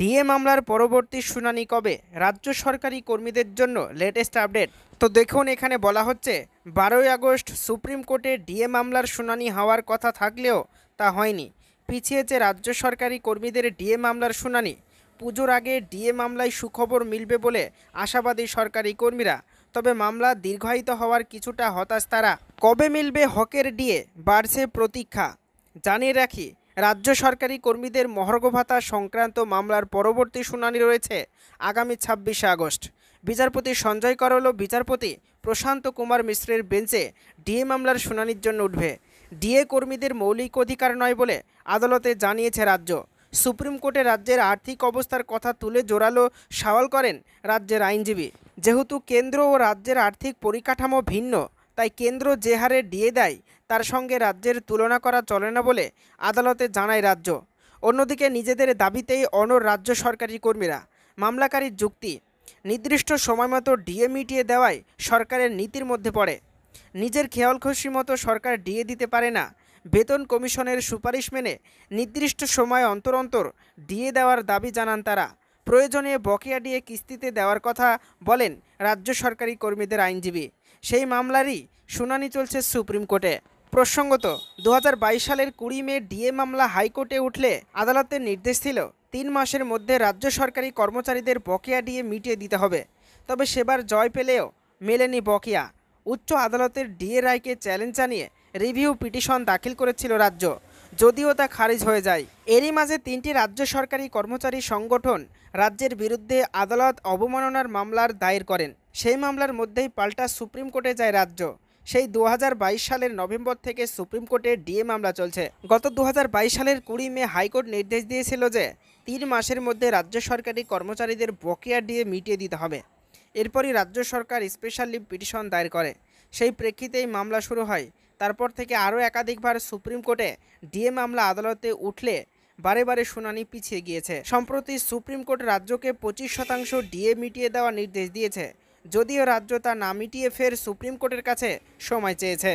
DA মামলার পরবর্তী শুনানি কবে? রাজ্য সরকারি কর্মীদের জন্য লেটেস্ট আপডেট। তো দেখুন, এখানে বলা হচ্ছে 12ই আগস্ট সুপ্রিম কোর্টে ডিএ মামলার শুনানি হওয়ার কথা থাকলেও তা হয়নি। পিছিয়েছে রাজ্য সরকারি কর্মীদের ডিএ মামলার শুনানি। পুজোর আগে ডিএ মামলায় সুখবর মিলবে বলে আশাবাদী সরকারি কর্মীরা। তবে মামলা দীর্ঘায়িত হওয়ার কিছুটা হতাশ তারা। কবে মিলবে হকের ডিএ? বাড়ছে প্রতীক্ষা। জানিয়ে রাখি, রাজ্য সরকারি কর্মীদের মহার্ঘ ভাতা সংক্রান্ত মামলার পরবর্তী শুনানি রয়েছে আগামী 26শে আগস্ট। বিচারপতি সঞ্জয় করল ও বিচারপতি প্রশান্ত কুমার মিশ্রের বেঞ্চে ডিএ মামলার শুনানির জন্য উঠবে। ডিএ কর্মীদের মৌলিক অধিকার নয় বলে আদালতে জানিয়েছে রাজ্য। সুপ্রিম কোর্টে রাজ্যের আর্থিক অবস্থার কথা তুলে জোরালো সওয়াল করেন রাজ্যের আইনজীবী। যেহেতু কেন্দ্র ও রাজ্যের আর্থিক পরিকাঠামো ভিন্ন, তাই কেন্দ্র যে হারে ডিএ দেয় তার সঙ্গে রাজ্যের তুলনা করা চলে না বলে আদালতে জানায় রাজ্য। অন্যদিকে নিজেদের দাবিতেই অনড় রাজ্য সরকারি কর্মীরা। মামলাকারীর যুক্তি, নির্দিষ্ট সময়মতো ডিএ মিটিয়ে দেওয়াই সরকারের নীতির মধ্যে পড়ে। নিজের খেয়ালখুশি মতো সরকার ডিএ দিতে পারে না। বেতন কমিশনের সুপারিশ মেনে নির্দিষ্ট সময় অন্তর অন্তর ডিএ দেওয়ার দাবি জানান তারা। প্রয়োজনে বকেয়া ডিএ কিস্তিতে দেওয়ার কথা বলেন রাজ্য সরকারি কর্মীদের আইনজীবী। সেই মামলারই শুনানি চলছে সুপ্রিম কোর্টে। প্রসঙ্গত, 2022 সালের 20 মে ডিএ মামলা হাইকোর্টে উঠলে আদালতের নির্দেশ ছিল 3 মাসের মধ্যে রাজ্য সরকারি কর্মচারীদের বকেয়া ডিএ মিটিয়ে দিতে হবে। তবে সেবার জয় পেলেও মেলেনি বকেয়া। উচ্চ আদালতের ডিএ রায়কে চ্যালেঞ্জ জানিয়ে রিভিউ পিটিশন দাখিল করেছিল রাজ্য, যদিও তা খারিজ হয়ে যায়। এরই মাঝে 3টি রাজ্য সরকারি কর্মচারী সংগঠন রাজ্যের বিরুদ্ধে আদালত অবমাননার মামলার দায়ের করেন। সেই মামলার মধ্যেই পাল্টা সুপ্রিম কোর্টে যায় রাজ্য। সেই 2022 সালের নভেম্বর থেকে সুপ্রিম কোর্টে ডিএ মামলা চলছে। গত 2022 সালের 20 মে হাইকোর্ট নির্দেশ দিয়েছিল যে 3 মাসের মধ্যে রাজ্য সরকারি কর্মচারীদের বকেয়া ডিএ মিটিয়ে দিতে হবে। এরপরই রাজ্য সরকার স্পেশাল লিভ পিটিশন দায়ের করে। সেই প্রেক্ষিতেই মামলা শুরু হয়। তারপর থেকে আরও একাধিকবার সুপ্রিম কোর্টে ডিএ মামলা আদালতে উঠলে বারে বারে শুনানি পিছিয়ে গিয়েছে। সম্প্রতি সুপ্রিম কোর্ট রাজ্যকে 25% ডিএ মিটিয়ে দেওয়ার নির্দেশ দিয়েছে, যদিও রাজ্য তা না মিটিয়ে ফের সুপ্রিম কোর্টের কাছে সময় চেয়েছে।